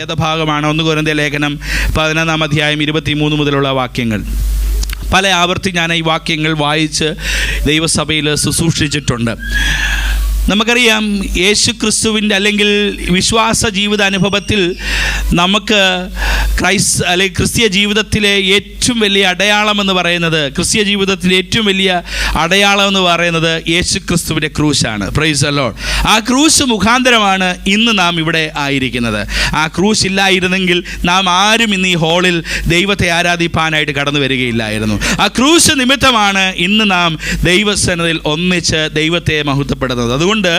വേദഭാഗമാണ് 1 കൊരിന്ത്യർ ലേഖനം 11-ാം അധ്യായം 23 മുതലുള്ള വാക്യങ്ങൾ. പല ആവർത്തി ഞാൻ ഈ വാക്യങ്ങൾ വായിച്ച് ദൈവസഭയിൽ ശുശ്രൂഷിച്ചിട്ടുണ്ട്. നമുക്കറിയാം, യേശു ക്രിസ്തുവിൻ്റെ അല്ലെങ്കിൽ വിശ്വാസ ജീവിത അനുഭവത്തിൽ നമുക്ക് ക്രിസ്തീയ ജീവിതത്തിലെ ഏറ്റവും വലിയ അടയാളം എന്ന് പറയുന്നത്, ക്രിസ്തീയ ജീവിതത്തിലെ ഏറ്റവും വലിയ അടയാളം എന്ന് പറയുന്നത് യേശു ക്രിസ്തുവിൻ്റെ ക്രൂശാണ്. Price the Lord. ആ ക്രൂശ് മുഖാന്തരമാണ് ഇന്ന് നാം ഇവിടെ ആയിരിക്കുന്നത്. ആ ക്രൂശ് ഇല്ലായിരുന്നെങ്കിൽ നാം ആരും ഇന്ന് ഈ ഹാളിൽ ദൈവത്തെ ആരാധിപ്പാനായിട്ട് കടന്നു വരികയില്ലായിരുന്നു. ആ ക്രൂശ് നിമിത്തമാണ് ഇന്ന് നാം ദൈവസന്നിധിയിൽ ഒന്നിച്ച് ദൈവത്തെ മഹത്വപ്പെടുന്നത്. അതുകൊണ്ട്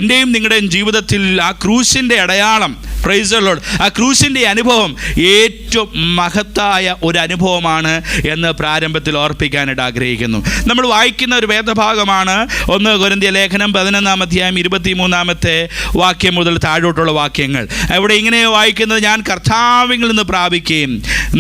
എൻ്റെയും നിങ്ങളുടെയും ജീവിതത്തിൽ ആ ക്രൂശിൻ്റെ അടയാളം, പ്രൈസ് ദി ലോർഡ്, ആ ക്രൂശിൻ്റെ അനുഭവം ഏറ്റവും മഹത്തായ ഒരു അനുഭവമാണ് എന്ന് പ്രാരംഭത്തിൽ ഓർപ്പിക്കാനായിട്ട് ആഗ്രഹിക്കുന്നു. നമ്മൾ വായിക്കുന്ന ഒരു വേദഭാഗമാണ് 1 കൊരിന്ത്യർ ലേഖനം 11-ാം അധ്യായം 23-ാമത്തെ വാക്യം മുതൽ താഴോട്ടുള്ള വാക്യങ്ങൾ. അവിടെ ഇങ്ങനെ വായിക്കുന്നത്: ഞാൻ കർത്താവിൽ നിന്ന് പ്രാപിക്കുകയും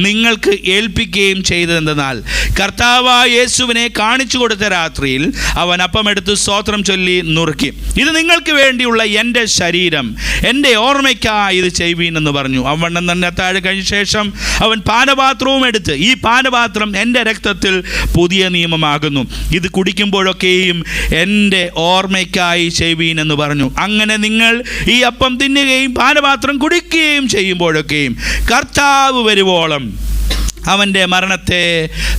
നിങ്ങൾക്ക് ഏൽപ്പിക്കുകയും ചെയ്തതെന്നാൽ, കർത്താവായ യേശുവിനെ കാണിച്ചു കൊടുത്ത രാത്രിയിൽ അവൻ അപ്പമെടുത്ത് സ്തോത്രം ചൊല്ലി നുറുക്കി, ഇത് നിങ്ങൾക്ക് വേണ്ടിയുള്ള എൻ്റെ ശരീരം, എൻ്റെ ഓർമ്മയ്ക്കായി ഇത് ചെയ്യുവീൻ എന്ന് പറഞ്ഞു. അവണ്ണം തന്നെ താഴെ കഴിഞ്ഞ ശേഷം അവൻ പാനപാത്രവും എടുത്ത്, ഈ പാനപാത്രം എൻ്റെ രക്തത്തിൽ പുതിയ നിയമമാകുന്നു, ഇത് കുടിക്കുമ്പോഴൊക്കെയും എൻ്റെ ഓർമ്മയ്ക്കായി ചെയ്യുവീൻ എന്ന് പറഞ്ഞു. അങ്ങനെ നിങ്ങൾ ഈ അപ്പം തിന്നുകയും പാനപാത്രം കുടിക്കുകയും ചെയ്യുമ്പോഴൊക്കെയും കർത്താവ് വരുവോളം അവൻ്റെ മരണത്തെ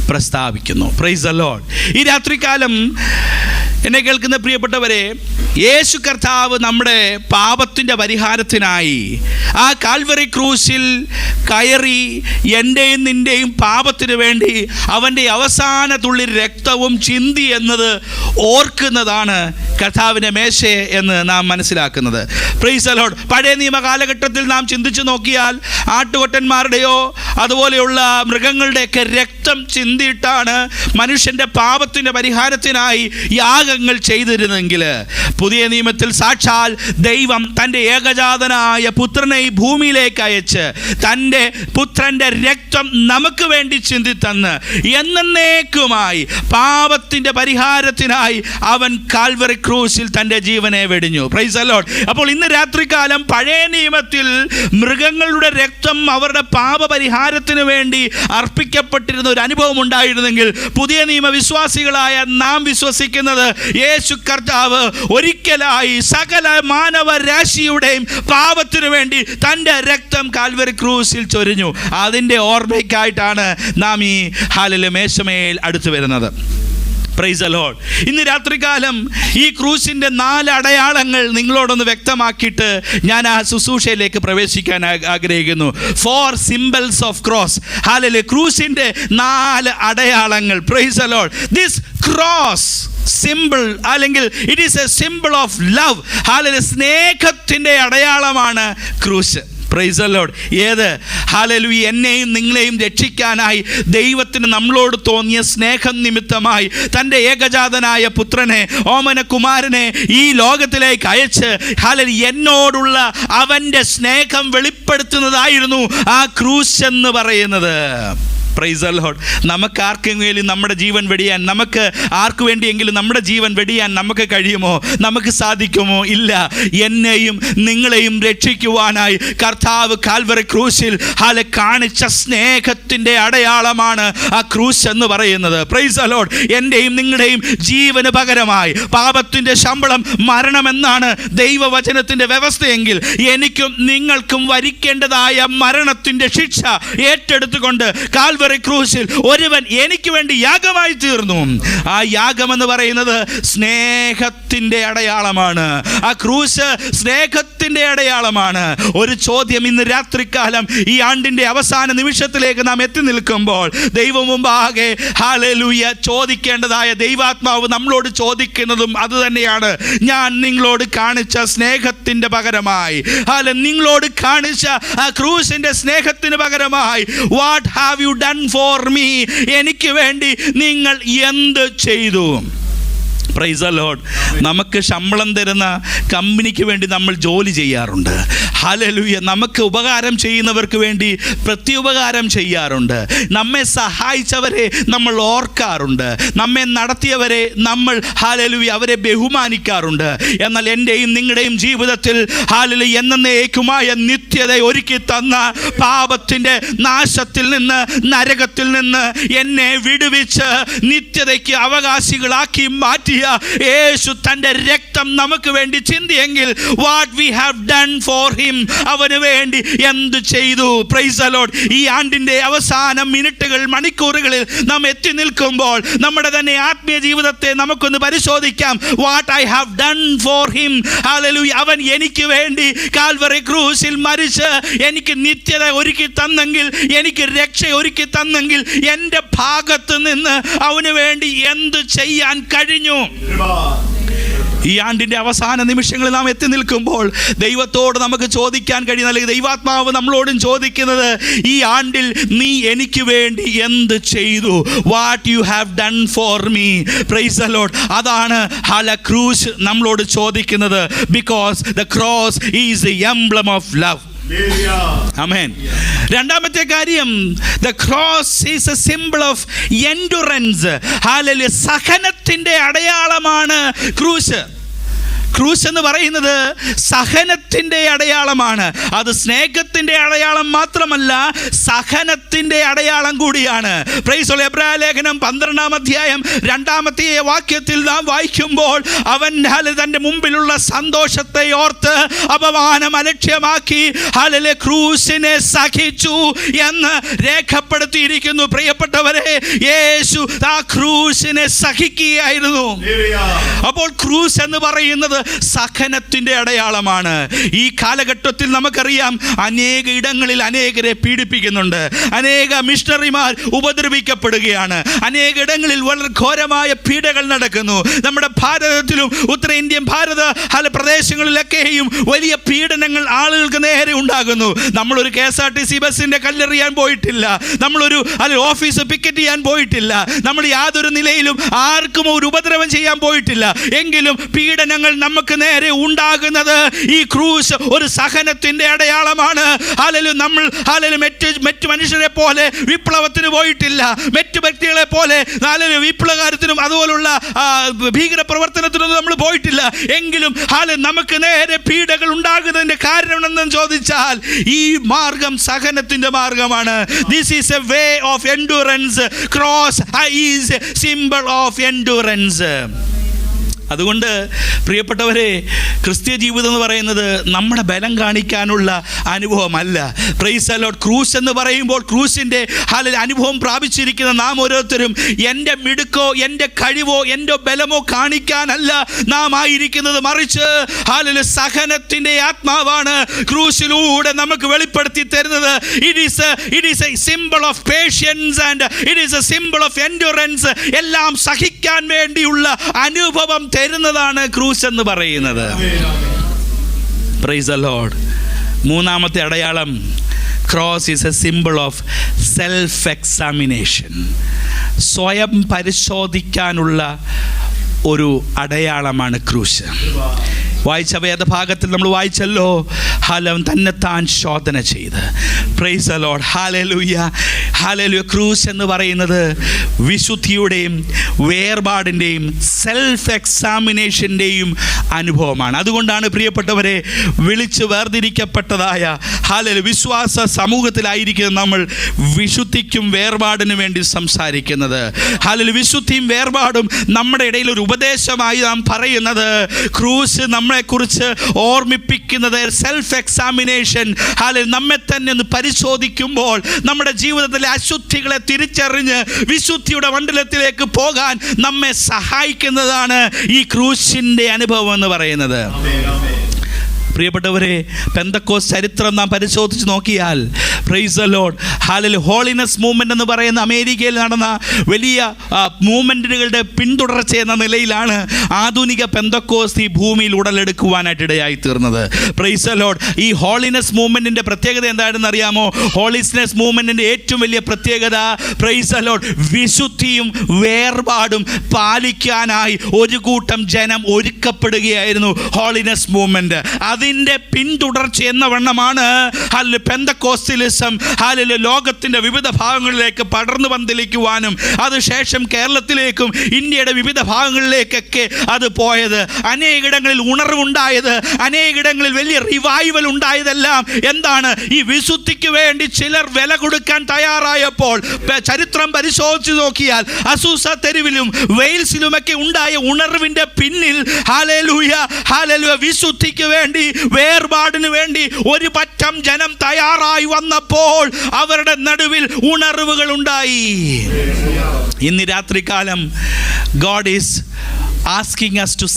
പ്രസ്താവിക്കുന്നു. Price the Lord. ഈ രാത്രികാലം എന്നെ കേൾക്കുന്ന പ്രിയപ്പെട്ടവരെ, യേശു കർത്താവ് നമ്മുടെ പാപത്തിൻ്റെ പരിഹാരത്തിനായി ആ കാൽവറി ക്രൂശിൽ കയറി എൻ്റെയും നിൻ്റെയും പാപത്തിന് വേണ്ടി അവൻ്റെ അവസാന തുള്ളി രക്തവും ചിന്തി എന്നത് ഓർക്കുന്നതാണ് കർത്താവിൻ്റെ മേശയെ എന്ന് നാം മനസ്സിലാക്കുന്നത്. Price the Lord. പഴയ നിയമ കാലഘട്ടത്തിൽ നാം ചിന്തിച്ചു നോക്കിയാൽ ആട്ടുകൊറ്റന്മാരുടെയോ അതുപോലെയുള്ള മൃഗങ്ങളുടെയൊക്കെ രക്തം ചിന്തിയിട്ടാണ് മനുഷ്യൻ്റെ പാപത്തിൻ്റെ പരിഹാരത്തിനായി യാഗങ്ങൾ ചെയ്തിരുന്നെങ്കിൽ, പുതിയ നിയമത്തിൽ സാക്ഷാൽ ദൈവം തൻ്റെ ഏകജാതനായ പുത്രനെ ഈ ഭൂമിയിലേക്ക് അയച്ച് തൻ്റെ പുത്രൻ്റെ രക്തം നമുക്ക് വേണ്ടി ചിന്തിത്തന്ന് എന്നേക്കുമായി പാപത്തിൻ്റെ പരിഹാരത്തിനായി അവൻ കാൽവറി ക്രൂശിൽ തൻ്റെ ജീവനെ വെടിഞ്ഞു. Praise the Lord. അപ്പോൾ ഇന്ന് രാത്രികാലം പഴയ നിയമത്തിൽ മൃഗങ്ങളുടെ രക്തം അവരുടെ പാപപരിഹാരത്തിന് വേണ്ടി അർപ്പിക്കപ്പെട്ടിരുന്ന ഒരു അനുഭവം ഉണ്ടായിരുന്നെങ്കിൽ, പുതിയ നിയമ വിശ്വാസികളായ നാം വിശ്വസിക്കുന്നത് യേശു കർത്താവ് ഒരിക്കലായി സകല മാനവരാശിയുടെയും പാപത്തിനു വേണ്ടി തൻ്റെ രക്തം കാൽവറി ക്രൂശിൽ ചൊരിഞ്ഞു. അതിൻ്റെ ഓർമ്മയ്ക്കായിട്ടാണ് നാം ഈ ഹാലിലെ മേശമേൽ അടുത്തു വരുന്നത്. Price the Lord. ഇന്ന് രാത്രികാലം ഈ ക്രൂശിൻ്റെ 4 അടയാളങ്ങൾ നിങ്ങളോടൊന്ന് വ്യക്തമാക്കിയിട്ട് ഞാൻ ആ ശുശ്രൂഷയിലേക്ക് പ്രവേശിക്കാൻ ആഗ്രഹിക്കുന്നു. 4 symbols of cross. ഹല്ലേലൂയ. ക്രൂശിൻ്റെ 4 അടയാളങ്ങൾ. Praise the Lord. This cross simple, അല്ലെങ്കിൽ it is a simple of love. ഹല്ലേലൂയ. സ്നേഹത്തിൻ്റെ അടയാളമാണ് ക്രൂശ്. Praise the Lord. ഏത്? ഹല്ലേലൂയ. എന്നെയും നിങ്ങളെയും രക്ഷിക്കാനായി ദൈവത്തിന് നമ്മളോട് തോന്നിയ സ്നേഹം നിമിത്തമായി തൻ്റെ ഏകജാതനായ പുത്രനെ, ഓമനകുമാരനെ ഈ ലോകത്തിലേക്ക് അയച്ച് ഹല്ലേലൂയ എന്നോടുള്ള അവൻ്റെ സ്നേഹം വെളിപ്പെടുത്തുന്നതായിരുന്നു ആ ക്രൂശ് എന്ന് പറയുന്നത്. Praise the Lord. നമുക്ക് ആർക്കെങ്കിലും നമ്മുടെ ജീവൻ വെടിയാൻ, നമുക്ക് ആർക്കു വേണ്ടിയെങ്കിലും നമ്മുടെ ജീവൻ വെടിയാൻ നമുക്ക് കഴിയുമോ? നമുക്ക് സാധിക്കുമോ? ഇല്ല. എന്നെയും നിങ്ങളെയും രക്ഷിക്കുവാനായി കർത്താവ് കാൽവറി ക്രൂശിൽ കാണിച്ച സ്നേഹത്തിൻ്റെ അടയാളമാണ് ആ ക്രൂശ് എന്ന് പറയുന്നത്. Praise the Lord. എൻ്റെയും നിങ്ങളുടെയും ജീവന് പകരമായി പാപത്തിൻ്റെ ശമ്പളം മരണമെന്നാണ് ദൈവവചനത്തിൻ്റെ വ്യവസ്ഥയെങ്കിൽ, എനിക്കും നിങ്ങൾക്കും വരിക്കേണ്ടതായ മരണത്തിൻ്റെ ശിക്ഷ ഏറ്റെടുത്തുകൊണ്ട് കാൽവറി ക്രൂശിൽ ഒരുവൻ എനിക്ക് വേണ്ടി യാഗമായി തീർന്നു. ആ യാഗം എന്ന് പറയുന്നത് സ്നേഹത്തിൻ്റെ അടയാളമാണ്. ആ ക്രൂശ് സ്നേഹത്തിൻ്റെ അടയാളമാണ്. ഒരു ചോദ്യം ഇന്ന് രാത്രികാലം ഈ ആണ്ടിൻ്റെ അവസാന നിമിഷത്തിലേക്ക് നാം എത്തി നിൽക്കുമ്പോൾ ദൈവം മുമ്പാകെ ഹല്ലേലൂയ ചോദിക്കേണ്ടതായ ദൈവാത്മാവ് നമ്മളോട് ചോദിക്കുന്നതും അത് തന്നെയാണ്. ഞാൻ നിങ്ങളോട് കാണിച്ച സ്നേഹത്തിൻ്റെ പകരമായി, നിങ്ങളോട് കാണിച്ച ആ ക്രൂശിൻ്റെ സ്നേഹത്തിന് പകരമായി, what have you done for me? എനിക്ക് വേണ്ടി നിങ്ങൾ എന്ത് ചെയ്തു? Praise the Lord. നമുക്ക് ശമ്പളം തരുന്ന കമ്പനിക്ക് വേണ്ടി നമ്മൾ ജോലി ചെയ്യാറുണ്ട്. ഹല്ലേലൂയ, നമുക്ക് ഉപകാരം ചെയ്യുന്നവർക്ക് വേണ്ടി പ്രത്യുപകാരം ചെയ്യാറുണ്ട്. നമ്മെ സഹായിച്ചവരെ നമ്മൾ ഓർക്കാറുണ്ട്. നമ്മെ നടത്തിയവരെ നമ്മൾ ഹല്ലേലൂയ അവരെ ബഹുമാനിക്കാറുണ്ട്. എന്നാൽ എൻ്റെയും നിങ്ങളുടെയും ജീവിതത്തിൽ ഹല്ലേലൂയ എന്നേക്കുമായ നിത്യത ഒരുക്കി തന്ന പാപത്തിൻ്റെ നാശത്തിൽ നിന്ന്, നരകത്തിൽ നിന്ന് എന്നെ വിടുവിച്ച് നിത്യതയ്ക്ക് അവകാശികളാക്കി മാറ്റിയ യേശു തൻ്റെ രക്തം നമുക്ക് വേണ്ടി ചിന്തിയെങ്കിൽ what we have done for him, അവന് വേണ്ടി എന്ത് ചെയ്തു. Praise the Lord. ഈ ആണ്ടിൻ്റെ അവസാന മിനിറ്റുകൾ, മണിക്കൂറുകളിൽ നാം എത്തി നിൽക്കുമ്പോൾ നമ്മുടെ തന്നെ ആത്മീയ ജീവിതത്തെ നമുക്കൊന്ന് പരിശോധിക്കാം. What I have done for him. Hallelujah. അവൻ എനിക്ക് വേണ്ടി കാൽവറി ക്രൂസിൽ മരിച്ച് എനിക്ക് നിത്യത ഒരുക്കി തന്നെങ്കിൽ, എനിക്ക് രക്ഷ ഒരുക്കി തന്നെങ്കിൽ എൻ്റെ ഭാഗത്ത് നിന്ന് അവന് വേണ്ടി എന്ത് ചെയ്യാൻ കഴിഞ്ഞു. ഈ ആണ്ടിൻ്റെ അവസാന നിമിഷങ്ങളിൽ നാം എത്തി നിൽക്കുമ്പോൾ ദൈവത്തോട് നമുക്ക് ചോദിക്കാൻ കഴിയുന്ന, അല്ലെങ്കിൽ ദൈവാത്മാവ് നമ്മളോടും ചോദിക്കുന്നത്, ഈ ആണ്ടിൽ നീ എനിക്ക് വേണ്ടി എന്ത് ചെയ്തു? What you have done for me. Praise the Lord. അതാണ് ക്രൂസ് നമ്മളോട് ചോദിക്കുന്നത്. Because the cross is the emblem of love. ആമേൻ. രണ്ടാമത്തെ കാര്യം, the cross is a symbol of endurance. ഹല്ലേലൂയ. സഹനത്തിൻ്റെ അടയാളമാണ് ക്രൂസ്. ക്രൂസ് എന്ന് പറയുന്നത് സഹനത്തിൻ്റെ അടയാളമാണ്. അത് സ്നേഹത്തിൻ്റെ അടയാളം മാത്രമല്ല, സഹനത്തിൻ്റെ അടയാളം കൂടിയാണ്. Price the Lord. എബ്രായ ലേഖനം 12-ാം അധ്യായം 2-ാമത്തെ വാക്യത്തിൽ നാം വായിക്കുമ്പോൾ, അവൻ തൻ്റെ മുമ്പിലുള്ള സന്തോഷത്തെ ഓർത്ത് അപമാനം അലക്ഷ്യമാക്കി ഹല്ലേലൂയ ക്രൂസിനെ സഹിച്ചു എന്ന് രേഖപ്പെടുത്തിയിരിക്കുന്നു. പ്രിയപ്പെട്ടവരെ, യേശു ആ ക്രൂസിനെ സഹിക്കുകയായിരുന്നു. അപ്പോൾ ക്രൂസ് എന്ന് പറയുന്നത് സഹനത്തിൻ്റെ അടയാളമാണ്. ഈ കാലഘട്ടത്തിൽ നമുക്കറിയാം, അനേക ഇടങ്ങളിൽ അനേകരെ പീഡിപ്പിക്കുന്നുണ്ട്. അനേക മിഷണറിമാർ ഉപദ്രവിക്കപ്പെടുകയാണ്. അനേക ഇടങ്ങളിൽ വളരെ ഘോരമായ പീഡകൾ നടക്കുന്നു. നമ്മുടെ ഭാരതത്തിലും ഉത്തരേന്ത്യൻ ഭാരത പ്രദേശങ്ങളിലൊക്കെയും വലിയ പീഡനങ്ങൾ ആളുകൾക്ക് നേരെ ഉണ്ടാകുന്നു. നമ്മളൊരു KSRTC ബസ്സിൻ്റെ കല്ലെറിയാൻ പോയിട്ടില്ല. നമ്മളൊരു ഓഫീസ് പിക്കറ്റ് ചെയ്യാൻ പോയിട്ടില്ല. നമ്മൾ യാതൊരു നിലയിലും ആർക്കും ഒരു ഉപദ്രവം ചെയ്യാൻ പോയിട്ടില്ല. എങ്കിലും പീഡനങ്ങൾ നമുക്ക് നേരെ ഉണ്ടാകുന്നത് ഈ ക്രൂസ് ഒരു സഹനത്തിൻ്റെ അടയാളമാണ്. ഹല്ലേലൂയ. നമ്മൾ മറ്റു മനുഷ്യരെ പോലെ വിപ്ലവത്തിന് പോയിട്ടില്ല. മറ്റു വ്യക്തികളെ പോലെ വിപ്ലവകാരത്തിനും അതുപോലുള്ള ഭീകര പ്രവർത്തനത്തിനൊന്നും നമ്മൾ പോയിട്ടില്ല. എങ്കിലും നമുക്ക് നേരെ പീഡകൾ ഉണ്ടാകുന്നതിൻ്റെ കാരണം എന്തെന്ന് ചോദിച്ചാൽ, ഈ മാർഗം സഹനത്തിൻ്റെ മാർഗമാണ്. This is a way of endurance. Cross is a symbol of endurance. അതുകൊണ്ട് പ്രിയപ്പെട്ടവരെ, ക്രിസ്തീയ ജീവിതം എന്ന് പറയുന്നത് നമ്മുടെ ബലം കാണിക്കാനുള്ള അനുഭവമല്ല. Praise the Lord. ക്രൂസ് എന്ന് പറയുമ്പോൾ ക്രൂസിൻ്റെ അനുഭവം പ്രാപിച്ചിരിക്കുന്ന നാം ഓരോരുത്തരും എൻ്റെ മിടുക്കോ എൻ്റെ കഴിവോ എൻ്റെ ബലമോ കാണിക്കാനല്ല നാം ആയിരിക്കുന്നത്. മറിച്ച് സഹനത്തിൻ്റെ ആത്മാവാണ് ക്രൂസിലൂടെ നമുക്ക് വെളിപ്പെടുത്തി തരുന്നത്. It is a symbol of patience and it is a symbol of endurance. എല്ലാം സഹിക്കാൻ വേണ്ടിയുള്ള അനുഭവം തരുന്നതാണ് ക്രൂസ് എന്ന് പറയുന്നത്. Praise the Lord. മൂന്നാമത്തെ അടയാളം, cross is a symbol of self examination. സ്വയം പരിശോധിക്കാനുള്ള ഒരു അടയാളമാണ് ക്രൂസ്. വായിച്ച വേദഭാഗത്തിൽ നമ്മൾ വായിച്ചല്ലോ, തന്നെത്താൻ ശോധന ചെയ്ത്. Praise the Lord. ഹല്ലേലൂയ. ഹല്ലേലൂയ. ക്രൂസ് എന്ന് പറയുന്നത് വിശുദ്ധിയുടെയും വേർപാടിൻ്റെയും സെൽഫ് എക്സാമിനേഷൻ്റെയും അനുഭവമാണ്. അതുകൊണ്ടാണ് പ്രിയപ്പെട്ടവരെ, വിളിച്ച് വേർതിരിക്കപ്പെട്ടതായ വിശ്വാസ സമൂഹത്തിലായിരിക്കുന്ന നമ്മൾ വിശുദ്ധിക്കും വേർപാടിനും വേണ്ടി സംസാരിക്കുന്നത്. വിശുദ്ധിയും വേർപാടും നമ്മുടെ ഇടയിൽ ഒരു ഉപദേശമായി നാം പറയുന്നത്. ക്രൂസ് നമ്മളെക്കുറിച്ച് ഓർമ്മിപ്പിക്കുന്നത് സെൽഫ് എക്സാമിനേഷൻ. നമ്മെ തന്നെ ഒന്ന് പരിശോധിക്കുമ്പോൾ നമ്മുടെ ജീവിതത്തിലെ അശുദ്ധികളെ തിരിച്ചറിഞ്ഞ് വിശുദ്ധിയുടെ മണ്ഡലത്തിലേക്ക് പോകാൻ നമ്മെ സഹായിക്കുന്നതാണ് ഈ ക്രൂശിൻ്റെ അനുഭവം എന്ന് പറയുന്നത്. പ്രിയപ്പെട്ടവരെ, പെന്തക്കോസ്ത് ചരിത്രം നാം പരിശോധിച്ച് നോക്കിയാൽ price the Lord. Hallelujah. Holiness movement എന്ന് പറയുന്ന അമേരിക്കയിൽ നടന്ന വലിയ മൂവ്മെൻറ്റുകളുടെ പിന്തുടർച്ച എന്ന നിലയിലാണ് ആധുനിക പെന്തക്കോസ്ത് ഈ ഭൂമിയിൽ ഉടലെടുക്കുവാനായിട്ട് ഇടയായി തീർന്നത്. Price the Lord. ഈ ഹോളിനെസ് മൂവ്മെൻറ്റിൻ്റെ പ്രത്യേകത എന്താണെന്ന് അറിയാമോ? ഹോളിനെസ് മൂവ്മെൻറ്റിൻ്റെ ഏറ്റവും വലിയ പ്രത്യേകത, പ്രൈസ് ദി ലോർഡ്, വിശുദ്ധിയും വേർപാടും പാലിക്കാനായി ഒരു കൂട്ടം ജനം ഒരുക്കപ്പെടുകയായിരുന്നു. ഹോളിനെസ് മൂവ്മെൻറ്റ് അതിൻ്റെ പിന്തുടർച്ച എന്ന വണ്ണമാണ് പെന്തക്കോസ്റ്റലിസം ലോകത്തിൻ്റെ വിവിധ ഭാഗങ്ങളിലേക്ക് പടർന്നു പന്തലിക്കുവാനും അതിനുശേഷം കേരളത്തിലേക്കും ഇന്ത്യയുടെ വിവിധ ഭാഗങ്ങളിലേക്കൊക്കെ അത് പോയത്. അനേകിടങ്ങളിൽ ഉണർവുണ്ടായത്, അനേകിടങ്ങളിൽ വലിയ റിവൈവൽ ഉണ്ടായതെല്ലാം എന്താണ്? ഈ വിശുദ്ധിക്ക് വേണ്ടി ചിലർ വില കൊടുക്കാൻ തയ്യാറായപ്പോൾ. ചരിത്രം പരിശോധിച്ച് നോക്കിയാൽ അസൂസ തെരുവിലും വെയിൽസിലുമൊക്കെ ഉണ്ടായ ഉണർവിൻ്റെ പിന്നിൽ ഹല്ലേലൂയ ഹല്ലേലൂയ വിശുദ്ധിക്ക് വേണ്ടി, വേർപാടിന് വേണ്ടി ഒരു പറ്റം ജനം തയ്യാറായി വന്നപ്പോൾ അവരുടെ നടുവിൽ ഉണർവുകൾ ഉണ്ടായി. ഇന്ന് രാത്രികാലം God is asking us to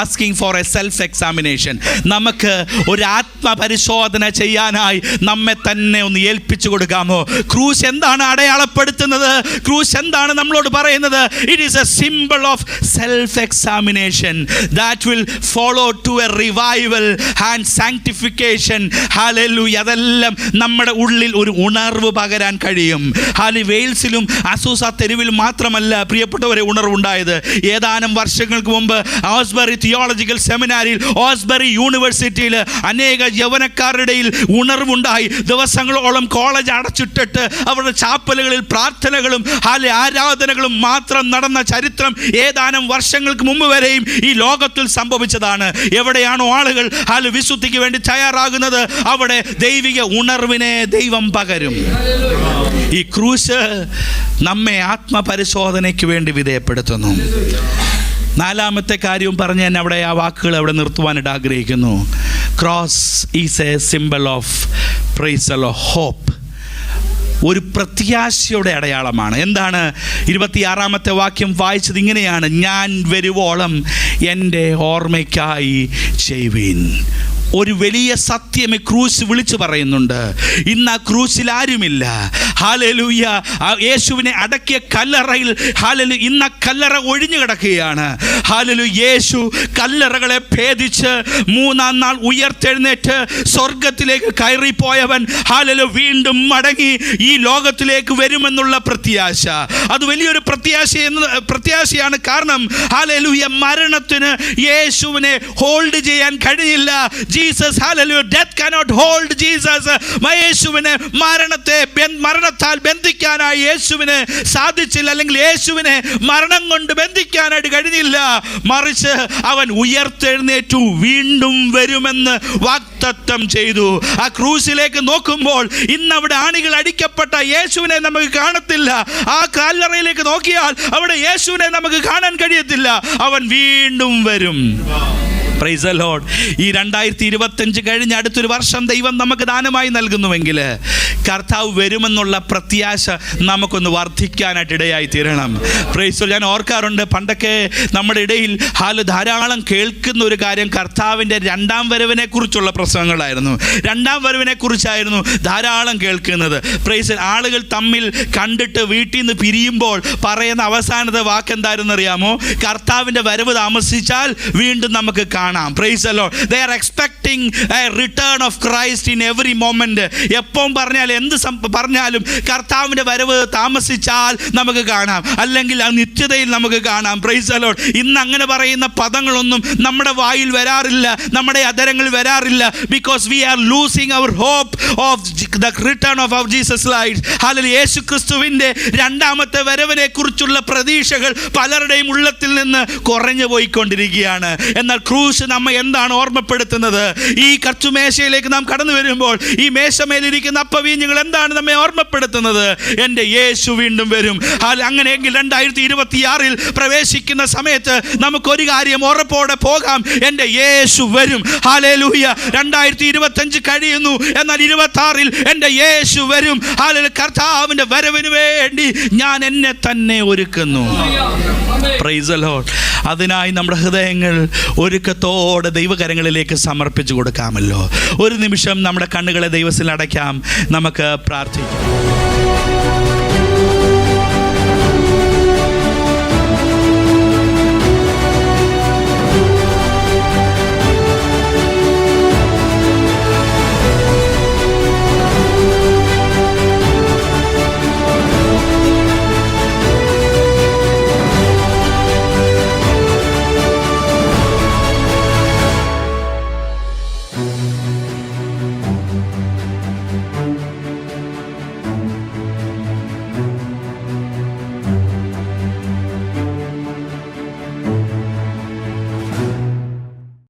asking for a self examination. നമുക്ക് ഒരു ആത്മപരിശോധന ചെയ്യാനായി നമ്മെ തന്നെ ഒന്ന് ഏൽപ്പിച്ചു കൊടുക്കാമോ? ക്രൂശ് എന്താണ് അടയാളപ്പെടുത്തുന്നത്? ക്രൂശ് എന്താണ് നമ്മളോട് പറയുന്നത്? It is a symbol of self examination that will follow to a revival and sanctification. ഹല്ലേലൂയ. അതെല്ലാം നമ്മുടെ ഉള്ളിൽ ഒരു ഉണർവ് പകരാൻ കഴിയും. വെയിൽസിലും അസൂസ തെരുവിലും മാത്രമല്ല പ്രിയപ്പെട്ടവരെ ഉണർവുണ്ടായത്. ഏതാനും വർഷങ്ങൾക്ക് മുമ്പ് ഓസ്ബറി തിയോളജിക്കൽ സെമിനാരിയിൽ, ഓസ്ബറി യൂണിവേഴ്സിറ്റിയിൽ അനേക യൗവനക്കാരുടെയിൽ ഉണർവുണ്ടായി. ദിവസങ്ങളോളം കോളേജ് അടച്ചിട്ടിട്ട് അവരുടെ ചാപ്പലുകളിൽ പ്രാർത്ഥനകളും ആരാധനകളും മാത്രം നടന്ന ചരിത്രം ഏതാനും വർഷങ്ങൾക്ക് മുമ്പ് വരെയും ഈ ലോകത്തിൽ സംഭവിച്ചതാണ്. എവിടെയാണോ ആളുകൾ വിശുദ്ധിക്ക് വേണ്ടി തയ്യാറാകുന്നത്, അവിടെ ദൈവിക ഉണർവിനെ ദൈവം പകരും. ഈ ക്രൂശ് നമ്മെ ആത്മപരിശോധനയ്ക്ക് വേണ്ടി വിധേയപ്പെടുത്തുന്നു. നാലാമത്തെ കാര്യവും പറഞ്ഞ് ഞാൻ അവിടെ ആ വാക്കുകൾ അവിടെ നിർത്തുവാനായിട്ട് ആഗ്രഹിക്കുന്നു. Cross is a symbol of praise the Lord hope. ഒരു പ്രത്യാശയുടെ അടയാളമാണ്. എന്താണ്? 26-ാമത്തെ വാക്യം വായിച്ചത് ഇങ്ങനെയാണ്: ഞാൻ വരുവോളം എൻ്റെ ഓർമ്മയ്ക്കായി ചെയ്യുവിൻ. ഒരു വലിയ സത്യം ക്രൂശ് വിളിച്ചു പറയുന്നുണ്ട്. ഇന്ന് ആ ക്രൂശിൽ ആരുമില്ല. ഹല്ലേലൂയ. യേശുവിനെ അടക്കിയ കല്ലറയിൽ ഹല്ലേലൂയ ഇന്ന് കല്ലറ ഒഴിഞ്ഞു കിടക്കുകയാണ്. ഹല്ലേലൂയ. യേശു കല്ലറകളെ ഭേദിച്ച് മൂന്നാം നാൾ ഉയർത്തെഴുന്നേറ്റ് സ്വർഗത്തിലേക്ക് കയറിപ്പോയവൻ ഹല്ലേലൂയ വീണ്ടും മടങ്ങി ഈ ലോകത്തിലേക്ക് വരുമെന്നുള്ള പ്രത്യാശ. അത് വലിയൊരു പ്രത്യാശയാണ്. കാരണം ഹല്ലേലൂയ മരണത്തിന് യേശുവിനെ ഹോൾഡ് ചെയ്യാൻ കഴിയില്ല. Jesus, hallelujah, death cannot hold Jesus. യേശുവിനെ മരണത്താൽ ബന്ധിക്കാനായി യേശുവിനെ സാധിച്ചില്ല, അല്ലെങ്കിൽ യേശുവിനെ മരണം കൊണ്ട് ബന്ധിക്കാനായിട്ട് കഴിഞ്ഞില്ല. മറിച്ച് അവൻ ഉയർത്തെഴുന്നേറ്റു വീണ്ടും വരുമെന്ന് വാഗ്ദത്തം ചെയ്തു. ആ ക്രൂസിലേക്ക് നോക്കുമ്പോൾ ഇന്ന് അവിടെ ആണികൾ അടിക്കപ്പെട്ട യേശുവിനെ നമുക്ക് കാണത്തില്ല. ആ കല്ലറയിലേക്ക് നോക്കിയാൽ അവിടെ യേശുവിനെ നമുക്ക് കാണാൻ കഴിയത്തില്ല. അവൻ വീണ്ടും വരും. Price the Lord. ഈ 2025 കഴിഞ്ഞ് അടുത്തൊരു വർഷം ദൈവം നമുക്ക് ദാനമായി നൽകുന്നുവെങ്കിൽ കർത്താവ് വരുമെന്നുള്ള പ്രത്യാശ നമുക്കൊന്ന് വർദ്ധിക്കാനായിട്ട് ഇടയായി തീരണം. Price the Lord. ഞാൻ ഓർക്കാറുണ്ട്, പണ്ടൊക്കെ നമ്മുടെ ഇടയിൽ ധാരാളം കേൾക്കുന്ന ഒരു കാര്യം കർത്താവിൻ്റെ രണ്ടാം വരവിനെ കുറിച്ചുള്ള പ്രസംഗങ്ങളായിരുന്നു. രണ്ടാം വരവിനെ കുറിച്ചായിരുന്നു ധാരാളം കേൾക്കുന്നത്. പ്രൈസ്. ആളുകൾ തമ്മിൽ കണ്ടിട്ട് വീട്ടിൽ നിന്ന് പിരിയുമ്പോൾ പറയുന്ന അവസാനത്തെ വാക്കെന്തായിരുന്നു അറിയാമോ? കർത്താവിൻ്റെ വരവ് താമസിച്ചാൽ വീണ്ടും നമുക്ക് കാണാം. Praise the Lord. They are expecting a return of Christ in every moment. എപ്പോൾ പറഞ്ഞാലും എന്ത് പറഞ്ഞാലും കർത്താവിൻ്റെ വരവ് താമസിച്ചാൽ നമുക്ക് കാണാം, അല്ലെങ്കിൽ ആ നിത്യതയിൽ നമുക്ക് കാണാം. Praise the Lord. ഇന്ന് അങ്ങനെ പറയുന്ന പദങ്ങളൊന്നും നമ്മുടെ വായിൽ വരാറില്ല, നമ്മുടെ അധരങ്ങളിൽ വരാറില്ല. Because we are losing our hope of the return of our Jesus life. Hallelujah. യേശു ക്രിസ്തുവിൻ്റെ രണ്ടാമത്തെ വരവിനെ കുറിച്ചുള്ള പ്രതീക്ഷകൾ പലരുടെയും ഉള്ളത്തിൽ നിന്ന് കുറഞ്ഞു പോയിക്കൊണ്ടിരിക്കുകയാണ്. എന്നാൽ ക്രൂശ് നമ്മെ എന്താണ് ഓർമ്മപ്പെടുത്തുന്നത്? ഈ കർച്ചുമേശയിലേക്ക് നാം കടന്നു വരുമ്പോൾ ഈ മേശമേലിരിക്കുന്ന അപ്പവീഞ്ഞുകൾ എന്താണ് നമ്മെ ഓർമ്മപ്പെടുത്തുന്നത്? എൻ്റെ യേശു വീണ്ടും വരും. അങ്ങനെയെങ്കിൽ 2026 പ്രവേശിക്കുന്ന സമയത്ത് നമുക്കൊരു കാര്യം ഉറപ്പോടെ പോകാം: എൻ്റെ യേശു വരും. ഹല്ലേലൂയ. 2025 കഴിയുന്നു, എന്നാൽ 26 എൻ്റെ യേശു വരും. ഹല്ലേലൂയ. കർത്താവിൻ്റെ വരവിന് വേണ്ടി ഞാൻ എന്നെ തന്നെ ഒരുക്കുന്നു. Price the Lord. അതിനായി നമ്മുടെ ഹൃദയങ്ങൾ ഒരുക്കത്തോടെ ദൈവകരങ്ങളിലേക്ക് സമർപ്പിച്ചു കൊടുക്കാമല്ലോ. ഒരു നിമിഷം നമ്മുടെ കണ്ണുകളെ ദൈവത്തിൽ അടയ്ക്കാം, നമുക്ക് പ്രാർത്ഥിക്കാം.